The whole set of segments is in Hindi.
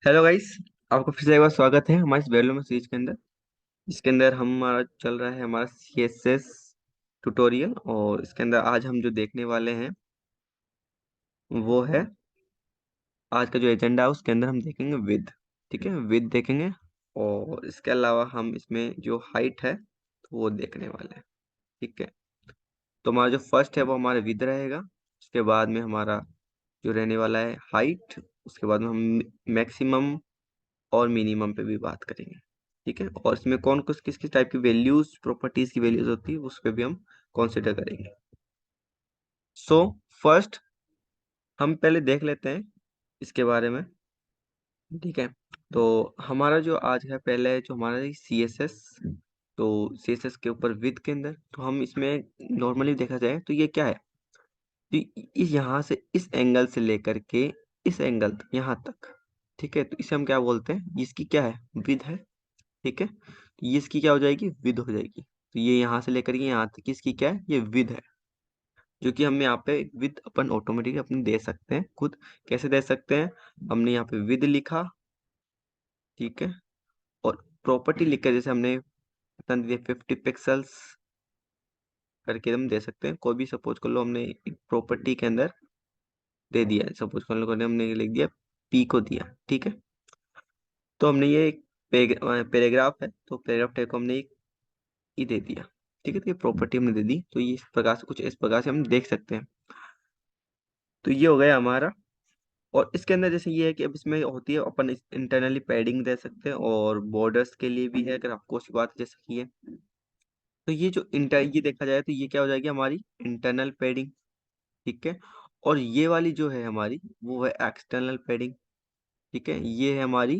Hello guys. आपको फिर से एक बार स्वागत है हमारे इस वेलो में सीरीज के अंदर, जिसके अंदर हमारा चल रहा है हमारा CSS ट्यूटोरियल। और इसके अंदर आज हम जो देखने वाले हैं वो है, आज का जो एजेंडा है उसके अंदर हम देखेंगे विद। ठीक है, विद देखेंगे। और इसके अलावा हम इसमें जो हाइट है तो वो देखने वाले हैं। ठीक है, तो हमारा जो फर्स्ट है वो हमारा विद रहेगा। उसके बाद में हमारा जो रहने वाला है हाइट। उसके बाद में हम मैक्सिमम और मिनिमम पे भी बात करेंगे। ठीक है, और इसमें कौन किस किस टाइप की वैल्यूज, प्रॉपर्टीज की वैल्यूज होती है उस पे भी हम कंसिडर करेंगे। सो फर्स्ट हम पहले देख लेते हैं इसके बारे में। ठीक है, तो हमारा जो आज है पहले जो हमारा CSS, तो CSS के ऊपर विद के अंदर तो हम इसमें नॉर्मली देखा जाए तो ये क्या है, तो इस यहाँ से इस एंगल से लेकर के इस एंगल तक यहाँ तक। ठीक है, तो इसे हम क्या बोलते हैं, इसकी क्या है, विद है। ठीक है, तो ये इसकी क्या हो जाएगी, विद हो जाएगी। तो ये यहाँ से लेकर के यहाँ तक इसकी क्या है, ये विद है। जो कि हम यहाँ पे विद अपन ऑटोमेटिकली अपने दे सकते हैं खुद। कैसे दे सकते हैं, हमने यहाँ पे विद लिखा। ठीक है, और प्रॉपर्टी लिखकर जैसे हमने कितना दिया, 50 पिक्सल्स करके हम दे सकते हैं। कोई भी सपोज कर लो, हमने एक प्रॉपर्टी के अंदर दे दिया, सपोज कर लो हमने लिख दिया P को दिया। ठीक है, तो हमने ये एक पैराग्राफ है, तो पैराग्राफ टाइप को हमने एक ई दे दिया। ठीक है, तो ये प्रॉपर्टी हमने दे दी, तो ये इस प्रकार से, कुछ इस प्रकार से हम देख सकते हैं। तो ये हो गया हमारा। और इसके अंदर जैसे ये है कि अब इसमें होती है अपन इंटरनली पैडिंग दे सकते हैं, और बॉर्डर्स के लिए भी है अगर आपको उसकी बात जैसे की है। तो ये जो इंटर ये देखा जाए तो ये क्या हो जाएगी, हमारी इंटरनल पैडिंग। ठीक है, और ये वाली जो है हमारी वो है एक्सटर्नल पैडिंग। ठीक है, ये है हमारी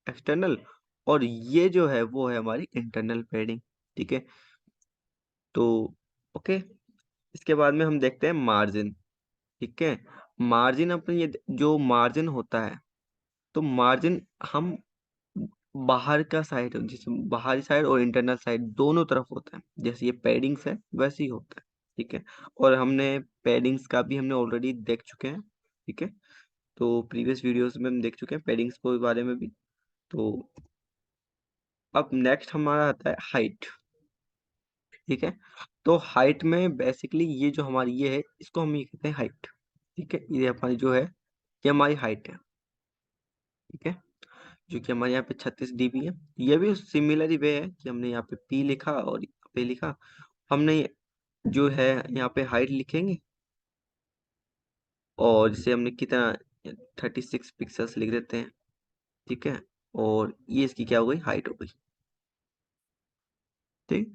एक्सटर्नल, और ये जो है वो है हमारी इंटरनल पैडिंग। ठीक है, तो ओके। इसके बाद में हम देखते हैं मार्जिन। ठीक है, मार्जिन अपने ये जो मार्जिन होता है, तो मार्जिन हम बाहर का साइड, जैसे बाहरी साइड और इंटरनल साइड दोनों तरफ होता है, जैसे ये पैडिंग्स है वैसे ही होता है। ठीक है, और हमने पैडिंग्स का भी हमने ऑलरेडी देख चुके हैं। ठीक है, तो प्रीवियस वीडियोस में हम देख चुके हैं पैडिंग्स के बारे में भी। तो अब नेक्स्ट हमारा आता है हाइट। ठीक है, तो हाइट में बेसिकली ये जो हमारी ये है इसको हम ये कहते हैं हाइट। ठीक है, ये हमारी जो है ये हमारी हाइट है। ठीक है, जो कि हमारे यहाँ पे 36 dB है। ये भी सिमिलर ही वे है कि हमने यहाँ पे P लिखा और यहाँ पे लिखा। हमने जो है यहाँ पे हाइट लिखेंगे, और जैसे हमने कितना 36 पिक्सल्स लिख देते हैं। ठीक है, और ये इसकी क्या हो गई, हाइट हो गई। ठीक,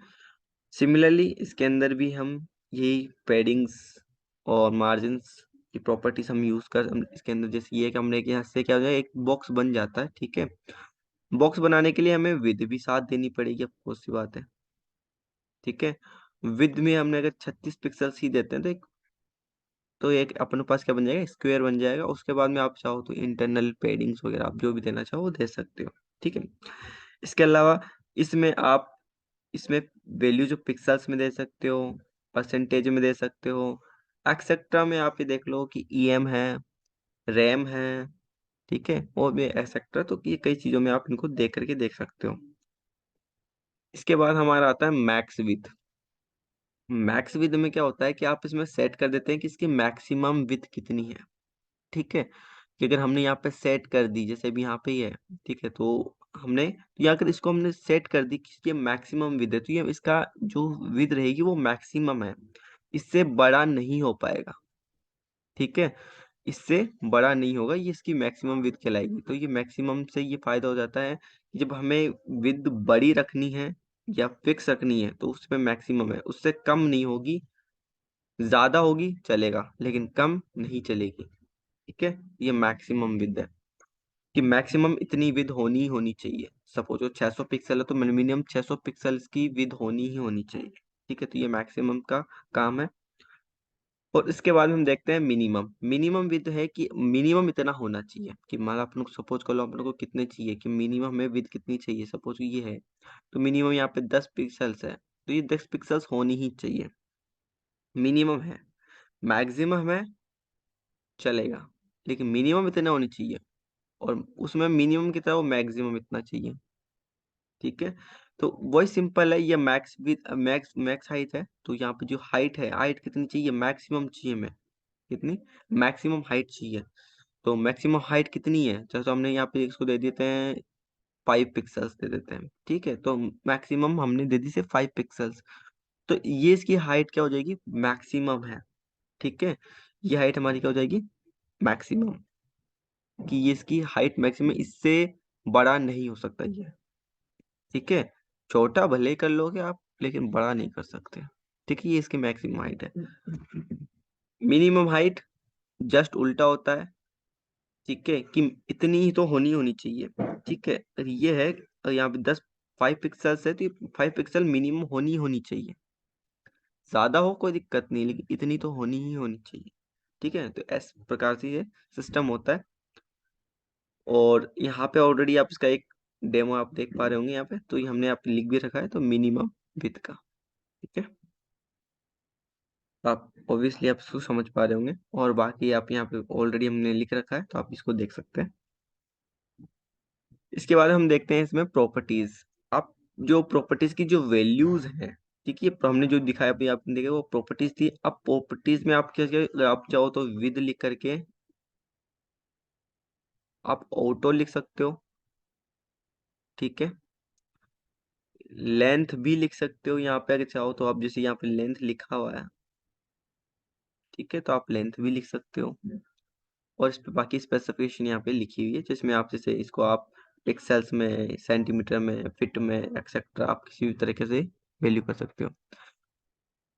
सिमिलरली इसके अंदर भी हम यही पैडिंग्स और मार्जिन्स की प्रॉपर्टीज हम यूज कर इसके अंदर, जैसे ये कि हमने यहाँ से क्या हो जाए, एक बॉक्स बन जाता है। ठीक है, बॉक्स बनाने के लिए हमें विद भी साथ देनी पड़ेगी, ऑफ सी बात है। ठीक है, विद में हमने अगर 36 पिक्सल्स ही देते हैं तो एक अपने पास क्या बन जाएगा, स्क्वायर बन जाएगा। उसके बाद में आप चाहो तो इंटरनल पैडिंग्स वगैरह आप जो भी देना चाहो वो दे सकते हो। ठीक है, इसके अलावा इसमें आप इसमें वैल्यू जो पिक्सल्स में दे सकते हो, परसेंटेज में दे सकते हो, एक्सेट्रा में आप ये देख लो कि EM है, रैम है। ठीक है, और भी एक्सेट्रा, तो ये कई चीजों में आप इनको देख करके देख सकते हो। इसके बाद हमारा आता है मैक्स विथ। मैक्स विथ में क्या होता है कि आप इसमें सेट कर देते हैं कि इसकी मैक्सिमम विथ कितनी है। ठीक है, कि अगर हमने यहाँ पे सेट कर दी, जैसे अभी यहाँ पे ही है। ठीक है, तो हमने तो यहाँ अगर इसको हमने सेट कर दी कि ये मैक्सिमम विद है, तो ये इसका जो विद रहेगी वो मैक्सिमम है, इससे बड़ा नहीं हो पाएगा। ठीक है, इससे बड़ा नहीं होगा, ये इसकी मैक्सिमम विद कहलाएगी। तो ये मैक्सिमम से ये फायदा हो जाता है कि जब हमें विद बड़ी रखनी है या फिक्स रखनी है तो उसमें मैक्सिमम है, उससे कम नहीं होगी। ज्यादा होगी चलेगा लेकिन कम नहीं चलेगी। ठीक है, ये मैक्सिमम विद है कि मैक्सिमम इतनी विद होनी ही होनी चाहिए। सपोज वो 600 पिक्सल है तो मिनिमम 600 पिक्सल्स की विद होनी ही होनी चाहिए। ठीक है, तो ये मैक्सिमम का काम है। और इसके बाद में हम देखते हैं मिनिमम। मिनिमम विद है कि मिनिमम इतना होना चाहिए कि मान लो आप लोग सपोज कर लो आप लोग को कितने चाहिए, कि मिनिमम में विद कितनी चाहिए, सपोज ये है तो मिनिमम यहाँ पे 10 पिक्सल्स है, तो ये 10 पिक्सल्स होनी ही चाहिए, मिनिमम है। मैक्सिमम है चलेगा, लेकिन मिनिमम इतना होनी चाहिए। और उसमें मिनिमम कितना वो मैक्सिमम इतना चाहिए। ठीक है, तो वही सिंपल है, ये max with max max height है, तो यहाँ पे जो हाइट है, हाइट कितनी चाहिए, मैक्सिमम चाहिए हमें, कितनी, मैक्सिमम हाइट चाहिए। तो मैक्सिमम हाइट कितनी है, जैसे हमने यहाँ पे इसको दे देते हैं 5 पिक्सल्स दे देते हैं। ठीक है, तो मैक्सिमम हमने दे दी से 5 पिक्सल्स, तो ये इसकी हाइट क्या हो जाएगी, मैक्सिमम है। ठीक है, ये हाइट हमारी क्या हो जाएगी, मैक्सिमम, कि ये इसकी हाइट मैक्सिमम, इससे बड़ा नहीं हो सकता ये। ठीक है, छोटा भले ही कर लोगे आप, लेकिन बड़ा नहीं कर सकते। ठीक है, ये इसकी मैक्सिमम हाइट है। मिनिमम हाइट जस्ट उल्टा होता है। ठीक है, कि इतनी ही तो होनी होनी चाहिए। ठीक है, और ये है, और यहाँ पे 5 पिक्सल्स है, तो 5 पिक्सल मिनिमम होनी होनी चाहिए। ज्यादा हो कोई दिक्कत नहीं, लेकिन इतनी तो होनी ही होनी चाहिए। ठीक है, तो इस प्रकार से ये सिस्टम होता है। और यहाँ पे ऑलरेडी आप इसका एक डेमो आप देख पा रहे होंगे यहाँ पे, तो ये हमने यहाँ पे लिख भी रखा है, तो मिनिमम विथ का। ठीक है, आप ऑब्वियसली आप इसको समझ पा रहे होंगे, और बाकी आप यहाँ पे ऑलरेडी हमने लिख रखा है, तो आप इसको देख सकते हैं। इसके बाद हम देखते हैं इसमें प्रॉपर्टीज। आप जो प्रॉपर्टीज की जो वैल्यूज हैं, ठीक है, हमने जो दिखाया अभी आपने देखा वो प्रॉपर्टीज थी। अब प्रॉपर्टीज में आप क्या क्या, अगर आप चाहो तो विद लिख करके आप ऑटो लिख सकते हो। ठीक है, लेंथ भी लिख सकते हो यहाँ पे, अगर चाहो तो आप, जैसे यहाँ पे लेंथ लिखा हुआ है, ठीक है, तो आप लेंथ भी लिख सकते हो। और इस पे बाकी स्पेसिफिकेशन यहाँ पे लिखी हुई है, जिसमें आप जैसे इसको आप पिक्सेल्स में, सेंटीमीटर में, फीट में, एक्सेट्रा आप किसी भी तरीके से वैल्यू कर सकते हो।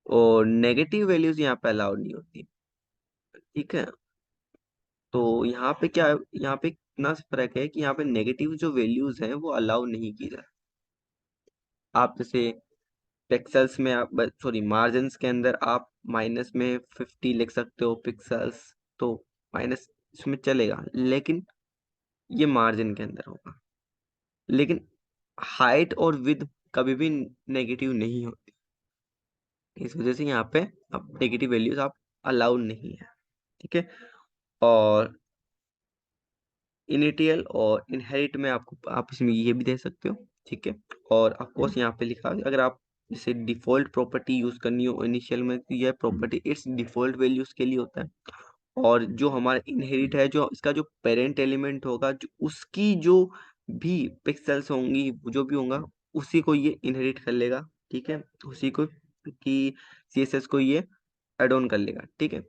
और नेगेटिव वैल्यूज यहाँ पे अलाउड नहीं होती। ठीक है, तो यहाँ पे क्या है, यहाँ पे इतना सा फर्क है कि यहाँ पे नेगेटिव जो वैल्यूज हैं वो अलाउ नहीं की जाती। आप जैसे पिक्सेल्स में आप, सॉरी, मार्जिन के अंदर आप माइनस में 50 लिख सकते हो पिक्सेल्स, तो माइनस इसमें चलेगा, लेकिन ये मार्जिन के अंदर होगा। लेकिन हाइट और विद कभी भी नेगेटिव नहीं होती, इस वजह से यहाँ पे अब नेगेटिव वैल्यूज आप अलाउड नहीं है। ठीक है, और इनिटियल और इनहेरिट में आपको, आप इसमें ये भी दे सकते हो। ठीक है, और ऑफकोर्स यहाँ पे लिखा है, अगर आप जैसे डिफॉल्ट प्रॉपर्टी यूज करनी हो इनिशियल में, तो यह प्रॉपर्टी इट्स डिफॉल्ट वैल्यूज के लिए होता है। और जो हमारा इनहेरिट है, जो इसका जो पेरेंट एलिमेंट होगा, जो उसकी जो भी पिक्सेल्स होंगी, जो भी होगा, उसी को ये इनहेरिट कर लेगा। ठीक है, उसी को, कि सीएसएस को ये एड ऑन कर लेगा। ठीक है,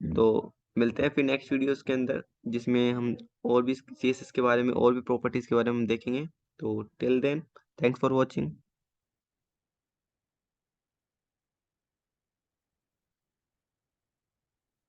तो मिलते हैं फिर नेक्स्ट वीडियोस के अंदर, जिसमें हम और भी सीएसएस के बारे में और भी प्रॉपर्टीज के बारे में हम देखेंगे। तो till then, thanks for watching.